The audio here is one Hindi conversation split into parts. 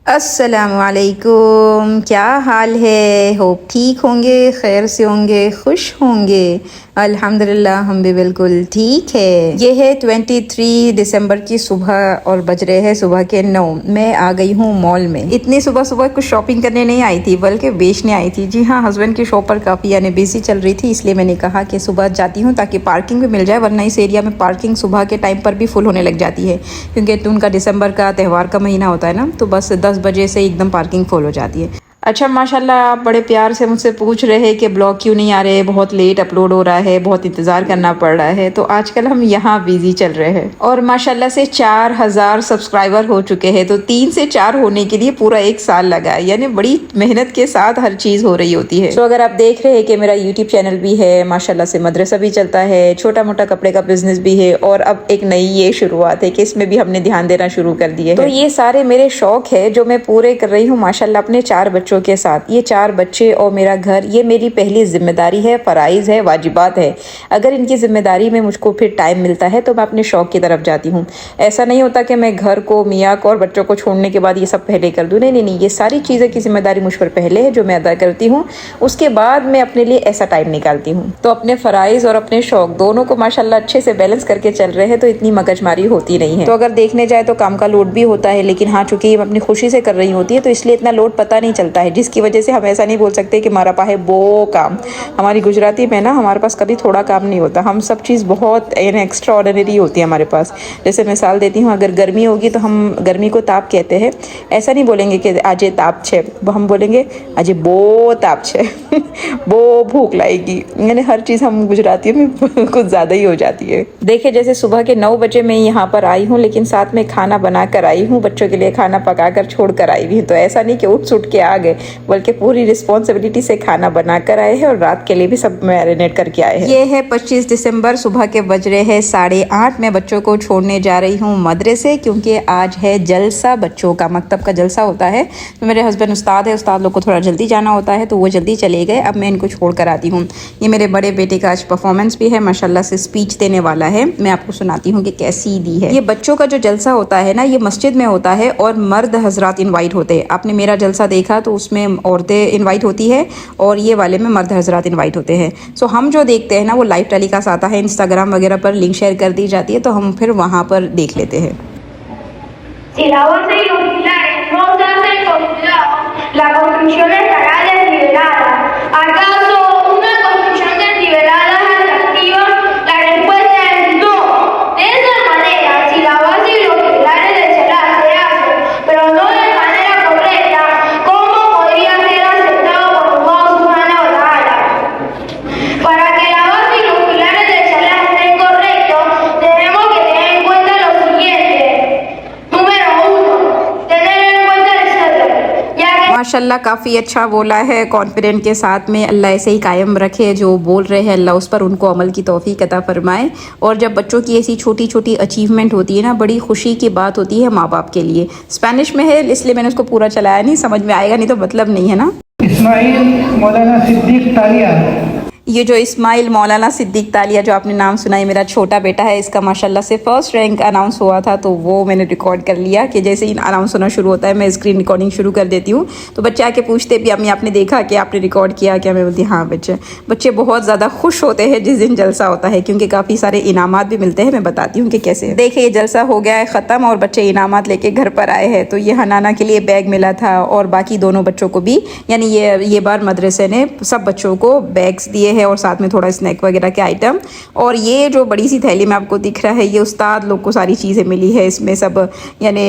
अस्सलामुअलैकुम, क्या हाल है। होप ठीक होंगे, खैर से होंगे, खुश होंगे। अल्हम्दुलिल्लाह हम भी बिल्कुल ठीक है। ये है 23 दिसंबर की सुबह और बज रहे हैं सुबह के 9। मैं आ गई हूँ मॉल में। इतनी सुबह सुबह कुछ शॉपिंग करने नहीं आई थी बल्कि बेचने आई थी। जी हाँ, हस्बैंड की शॉप पर काफ़ी यानी बिजी चल रही थी, इसलिए मैंने कहा कि सुबह जाती हूँ ताकि पार्किंग भी मिल जाए, वरना इस एरिया में पार्किंग सुबह के टाइम पर भी फुल होने लग जाती है क्योंकि उनका दिसंबर का त्यौहार का महीना होता है ना, तो बस 10 बजे से एकदम पार्किंग फुल हो जाती है। अच्छा माशाल्लाह, आप बड़े प्यार से मुझसे पूछ रहे हैं कि ब्लॉग क्यों नहीं आ रहे, बहुत लेट अपलोड हो रहा है, बहुत इंतज़ार करना पड़ रहा है। तो आजकल हम यहाँ बिजी चल रहे हैं और माशाल्लाह से 4000 सब्सक्राइबर हो चुके हैं। तो 3 से 4 होने के लिए पूरा 1 साल लगा है, यानी बड़ी मेहनत के साथ हर चीज़ हो रही होती है। तो अगर आप देख रहे हैं कि मेरा यूट्यूब चैनल भी है, माशाल्लाह से मदरसा भी चलता है, छोटा मोटा कपड़े का बिजनेस भी है और अब एक नई ये शुरुआत है कि इसमें भी हमने ध्यान देना शुरू कर दिए। तो ये सारे मेरे शौक है जो मैं पूरे कर रही हूँ माशाल्लाह अपने 4 बच्चों के साथ। ये 4 बच्चे और मेरा घर, ये मेरी पहली जिम्मेदारी है, फराइज है, वाजिबात है। अगर इनकी जिम्मेदारी में मुझको फिर टाइम मिलता है तो मैं अपने शौक की तरफ जाती हूँ। ऐसा नहीं होता कि मैं घर को, मियाँ को और बच्चों को छोड़ने के बाद ये सब पहले कर दूँ। नहीं, ये सारी चीज़ें की जिम्मेदारी मुझ पर पहले है जो मैं अदा करती हूँ, उसके बाद मैं अपने लिए ऐसा टाइम निकालती हूँ। तो अपने फराइज और अपने शौक दोनों को माशाल्लाह अच्छे से बैलेंस करके चल रहे हैं, तो इतनी मगजमारी होती नहीं है। तो अगर देखने जाए तो काम का लोड भी होता है, लेकिन हाँ चूंकि हम अपनी खुशी से कर रही होती है तो इसलिए इतना लोड पता नहीं चलता है, जिसकी वजह से हम ऐसा नहीं बोल सकते कि हमारा पास है वो काम। हमारी गुजराती में ना हमारे पास कभी थोड़ा काम नहीं होता, हम सब चीज़ बहुत एक्स्ट्रा ऑर्डिनरी होती है हमारे पास। जैसे मिसाल देती हूँ, अगर गर्मी होगी तो हम गर्मी को ताप कहते हैं। ऐसा नहीं बोलेंगे कि आज ये ताप छे, हम बोलेंगे आज बो ताप छे वो भूख लाएगी। यानी हर चीज़ हम गुजरातियों में कुछ ज़्यादा ही हो जाती है। देखिए जैसे सुबह के 9 बजे मैं यहाँ पर आई हूँ, लेकिन साथ में खाना बना कर आई हूँ, बच्चों के लिए खाना पका कर छोड़ कर आई हुई। तो ऐसा नहीं कि उठ सुट के आ गए, बल्कि पूरी रिस्पॉन्सिबिलिटी से खाना बना कर आए हैं और रात के लिए भी सब मैरिनेट करके आए हैं। ये है 25 दिसंबर, सुबह के बज रहे हैं 8:30। मैं बच्चों को छोड़ने जा रही हूँ मदरसे, क्योंकि आज है जलसा, बच्चों का मकतब का जलसा होता है। तो मेरे हस्बैंड उस्ताद है, उस्ताद लोग को थोड़ा जल्दी जाना होता है तो वो जल्दी चले गए। अब मैं इनको छोड़ कर आती हूँ। ये मेरे बड़े बेटे का आज परफॉर्मेंस भी है, माशाल्लाह से स्पीच देने वाला है। मैं आपको सुनाती हूँ कि कैसी दी है। ये बच्चों का जो जलसा होता है ना, ये मस्जिद में होता है और मर्द हजरात इन्वाइट होते हैं। आपने मेरा जलसा देखा तो उसमें औरतें इन्वाइट होती है और ये वाले में मर्द हजरात इन्वाइट होते हैं। सो हम जो देखते हैं ना वो लाइव टेलीकास्ट आता है, इंस्टाग्राम वगैरह पर लिंक शेयर कर दी जाती है, तो हम फिर वहाँ पर देख लेते हैं। La construcción estará desnivelada. ¿Acaso una construcción desnivelada es atractiva? La respuesta es no. De esa manera, si la base y los pilares del solar se hacen, pero no de manera correcta, ¿cómo podría ser aceptado por Allah subhanahu wa ta'ala? Para que la base y los pilares del solar estén correctos, tenemos que tener en cuenta lo siguiente. Número 1, tener en cuenta el centro. माशाल्लाह काफ़ी अच्छा बोला है, कॉन्फिडेंट के साथ में। अल्लाह ऐसे ही कायम रखे, जो बोल रहे हैं अल्लाह उस पर उनको अमल की तौफीक अता फरमाए। और जब बच्चों की ऐसी छोटी छोटी अचीवमेंट होती है ना, बड़ी खुशी की बात होती है माँ बाप के लिए। स्पेनिश में है इसलिए मैंने उसको पूरा चलाया नहीं, समझ में आएगा नहीं तो मतलब नहीं है ना। इस्माइल मौलाना सिद्दीक तालिया। ये जो इस्माइल मौलाना सिद्दीक तालिया जो आपने नाम सुना, ये मेरा छोटा बेटा है। इसका माशाल्लाह से फर्स्ट रैंक अनाउंस हुआ था, तो वो मैंने रिकॉर्ड कर लिया कि जैसे ही अनाउंस होना शुरू होता है मैं स्क्रीन रिकॉर्डिंग शुरू कर देती हूँ। तो बच्चे आके पूछते भी, अम्मी आपने देखा कि आपने रिकॉर्ड किया क्या? मैं बोलती हाँ। बच्चे बहुत ज़्यादा खुश होते हैं जिस दिन जलसा होता है, क्योंकि काफ़ी सारे इनामात भी मिलते हैं। मैं बताती हूँ कि कैसे। देखिए ये जलसा हो गया है ख़त्म और बच्चे इनामात लेके घर पर आए हैं। तो ये हनाना के लिए बैग मिला था और बाकी दोनों बच्चों को भी, यानी ये बार मदरसे ने सब बच्चों को बैग्स दिए हैं और साथ में थोड़ा स्नैक वगैरह के आइटम। और ये जो बड़ी सी थैली में आपको दिख रहा है, ये उस्ताद लोग को सारी चीज़ें मिली है। इसमें सब यानी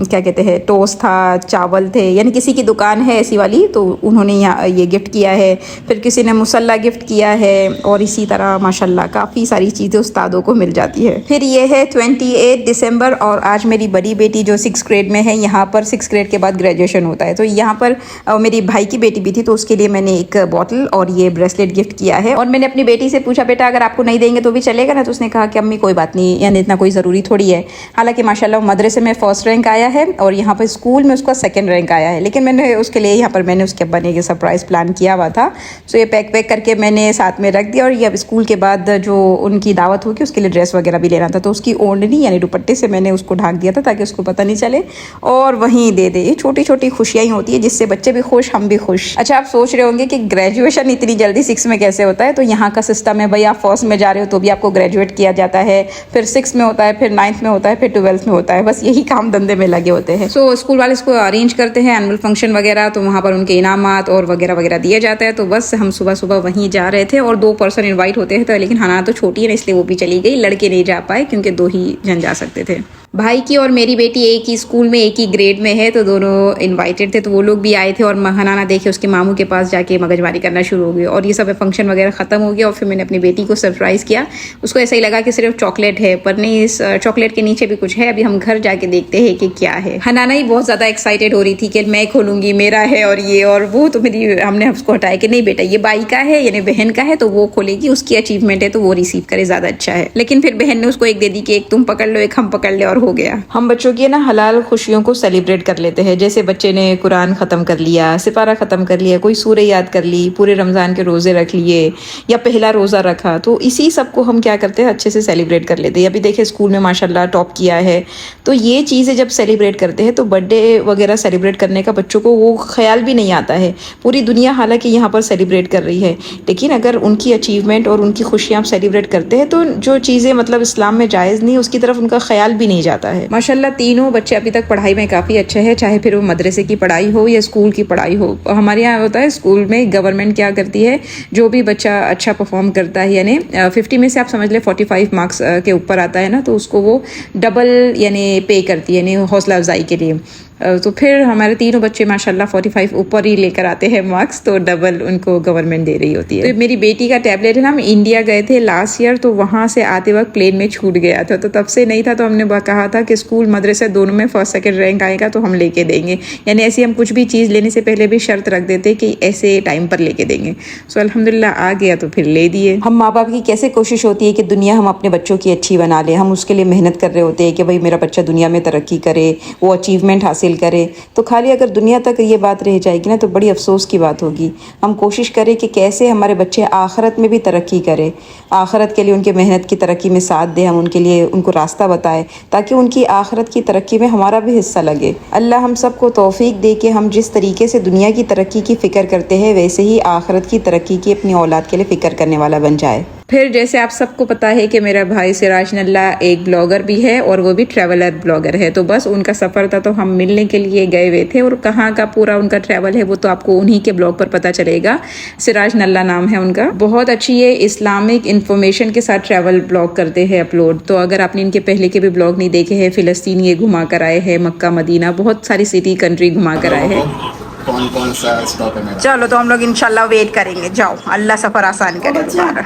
क्या कहते हैं, टोस्ट था, चावल थे, यानी किसी की दुकान है ऐसी वाली, तो उन्होंने यहाँ ये गिफ्ट किया है। फिर किसी ने मुसल्ला गिफ्ट किया है और इसी तरह माशाल्लाह काफ़ी सारी चीज़ें उस्तादों को मिल जाती है। फिर ये है 28 दिसंबर और आज मेरी बड़ी बेटी जो 6th ग्रेड में है, यहाँ पर 6th ग्रेड के बाद ग्रेजुएशन होता है। तो यहाँ पर मेरी भाई की बेटी भी थी, तो उसके लिए मैंने एक बॉटल और ये ब्रेसलेट गिफ्ट किया है। और मैंने अपनी बेटी से पूछा, बेटा अगर आपको नहीं देंगे तो भी चलेगा ना? तो उसने कहा कि अम्मी कोई बात नहीं, यानी इतना कोई ज़रूरी थोड़ी है। हालांकि माशाल्लाह मदरसे में फर्स्ट रैंक आया है और यहाँ पर स्कूल में उसका सेकंड रैंक आया है। लेकिन मैंने उसके लिए यहाँ पर मैंने उसके अब्बा ने सरप्राइज़ प्लान किया हुआ था। सो ये पैक करके मैंने साथ में रख दिया। और ये अब स्कूल के बाद जो उनकी दावत होगी उसके लिए ड्रेस वगैरह भी लेना था, तो उसकी ओढ़नी यानी दुपट्टे से मैंने उसको ढाक दिया था ताकि उसको पता नहीं चले और वहीं दे दे। ये छोटी छोटी खुशियाँ ही होती है जिससे बच्चे भी खुश, हम भी खुश। अच्छा, आप सोच रहे होंगे कि ग्रेजुएशन इतनी जल्दी 6 में कैसे होता है? तो यहाँ का सिस्टम है भाई, आप फर्स्ट में जा रहे हो तो भी आपको ग्रेजुएट किया जाता है, फिर 6 में होता है, फिर 9th में होता है, फिर 12th में होता है। बस यही काम धंधे में लगे होते हैं। सो स्कूल वाले इसको अरेंज करते हैं एनुअल फंक्शन वगैरह, तो वहाँ पर उनके इनामात और वगैरह वगैरह दिए जाता है। तो बस हम सुबह सुबह वहीं जा रहे थे और 2 पर्सन इन्वाइट होते हैं, तो लेकिन हना तो छोटी है ना, इसलिए वो भी चली गई। लड़के नहीं जा पाए क्योंकि 2 ही जन जा सकते थे। भाई की और मेरी बेटी एक ही स्कूल में, एक ही ग्रेड में है, तो दोनों इनवाइटेड थे, तो वो लोग भी आए थे। और हनाना देखे उसके मामू के पास जाके मगजमारी करना शुरू हो गई और ये सब फंक्शन वगैरह ख़त्म हो गया। और फिर मैंने अपनी बेटी को सरप्राइज़ किया। उसको ऐसा ही लगा कि सिर्फ चॉकलेट है, पर नहीं, इस चॉकलेट के नीचे भी कुछ है। अभी हम घर जाके देखते हैं कि क्या है। हनाना ही बहुत ज़्यादा एक्साइटेड हो रही थी कि मैं खोलूँगी, मेरा है और ये और वो। तो मेरी हमने उसको हटाया कि नहीं बेटा, ये बाई का है यानी बहन का है, तो वो खोलेगी, उसकी अचीवमेंट है तो वो रिसीव करे, ज़्यादा अच्छा है। लेकिन फिर बहन ने उसको एक दे दी कि एक तुम पकड़ लो, एक हम पकड़ ले, और हो गया। हम बच्चों की ना हलाल खुशियों को सेलिब्रेट कर लेते हैं। जैसे बच्चे ने कुरान ख़त्म कर लिया, सिपारा ख़त्म कर लिया, कोई सूरह याद कर ली, पूरे रमज़ान के रोज़े रख लिए या पहला रोज़ा रखा, तो इसी सब को हम क्या करते हैं, अच्छे से सेलिब्रेट कर लेते हैं। अभी देखिए स्कूल में माशाल्लाह टॉप किया है, तो ये चीज़ें जब सेलिब्रेट करते हैं तो बर्थडे वगैरह सेलिब्रेट करने का बच्चों को वो ख्याल भी नहीं आता है। पूरी दुनिया हालांकि यहाँ पर सेलिब्रेट कर रही है, लेकिन अगर उनकी अचीवमेंट और उनकी खुशियाँ आप सेलिब्रेट करते हैं तो जो चीज़ें मतलब इस्लाम में जायज़ नहीं, उसकी तरफ उनका ख्याल भी नहीं जाता है। माशाल्लाह तीनों बच्चे अभी तक पढ़ाई में काफ़ी अच्छे हैं, चाहे फिर वो मदरसे की पढ़ाई हो या स्कूल की पढ़ाई हो। हमारे यहाँ होता है स्कूल में गवर्नमेंट क्या करती है, जो भी बच्चा अच्छा परफॉर्म करता है यानी 50 में से आप समझ लें 45 मार्क्स के ऊपर आता है ना, तो उसको वो डबल यानी पे करती है, यानी हौसला अफजाई के लिए। तो फिर हमारे तीनों बच्चे माशाल्लाह 45 ऊपर ही लेकर आते हैं मार्क्स, तो डबल उनको गवर्नमेंट दे रही होती है। तो मेरी बेटी का टैबलेट है ना, हम इंडिया गए थे लास्ट ईयर, तो वहाँ से आते वक्त प्लेन में छूट गया था, तो तब से नहीं था। तो हमने कहा था कि स्कूल मदरसे दोनों में फर्स्ट सेकंड रैंक आएगा तो हम लेके देंगे, यानी ऐसे हम कुछ भी चीज़ लेने से पहले भी शर्त रख देते कि ऐसे टाइम पर लेके देंगे। सो अल्हम्दुलिल्लाह आ गया तो फिर ले दिए। हम माँ बाप की कैसे कोशिश होती है कि दुनिया हम अपने बच्चों की अच्छी बना ले, हम उसके लिए मेहनत कर रहे होते हैं कि भाई मेरा बच्चा दुनिया में तरक्की करे, वो अचीवमेंट हासिल करे। तो खाली अगर दुनिया तक ये बात रह जाएगी ना तो बड़ी अफसोस की बात होगी। हम कोशिश करें कि कैसे हमारे बच्चे आखिरत में भी तरक्की करें, आखिरत के लिए उनके मेहनत की तरक्की में साथ दें, हम उनके लिए उनको रास्ता बताएं ताकि उनकी आखिरत की तरक्की में हमारा भी हिस्सा लगे। अल्लाह हम सबको तौफीक दे कि हम जिस तरीके से दुनिया की तरक्की की फ़िक्र करते हैं वैसे ही आखिरत की तरक्की की अपनी औलाद के लिए फ़िक्र करने वाला बन जाए। फिर जैसे आप सबको पता है कि मेरा भाई सिराज नल्ला एक ब्लॉगर भी है और वो भी ट्रैवलर ब्लॉगर है, तो बस उनका सफ़र था तो हम मिलने के लिए गए हुए थे। और कहाँ का पूरा उनका ट्रैवल है वो तो आपको उन्हीं के ब्लॉग पर पता चलेगा। सिराज नल्ला नाम है उनका, बहुत अच्छी है, इस्लामिक इन्फॉर्मेशन के साथ ट्रैवल ब्लॉग करते हैं अपलोड। तो अगर आपने इनके पहले के भी ब्लॉग नहीं देखे हैं, फ़िलिस्तीन ये घुमा कर आए हैं, मक्का मदीना, बहुत सारी सिटी कंट्री घुमा कर आए हैं। कौन कौन सा स्टॉप है मेरा? चलो तो हम लोग इंशाल्लाह वेट करेंगे, जाओ अल्लाह सफ़र आसान करे तुम्हारा।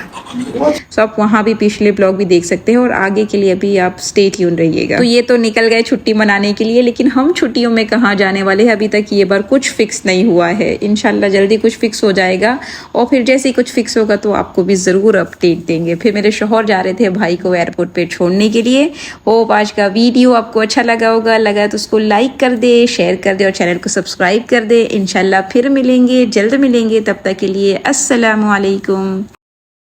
सो आप वहाँ भी पिछले ब्लॉग भी देख सकते हैं और आगे के लिए भी आप स्टे ट्यून रहिएगा। तो ये तो निकल गए छुट्टी मनाने के लिए, लेकिन हम छुट्टियों में कहाँ जाने वाले हैं अभी तक ये बार कुछ फिक्स नहीं हुआ है। इंशाल्लाह जल्दी कुछ फिक्स हो जाएगा और फिर जैसे ही कुछ फिक्स होगा तो आपको भी ज़रूर अपडेट देंगे। फिर मेरे शौहर जा रहे थे भाई को एयरपोर्ट पर छोड़ने के लिए। होप आज का वीडियो आपको अच्छा लगा होगा, लगा तो उसको लाइक कर दे, शेयर कर दे और चैनल को सब्सक्राइब कर दे। इंशाल्लाह फिर मिलेंगे, जल्द मिलेंगे, तब तक के लिए अस्सलामु अलैकुम।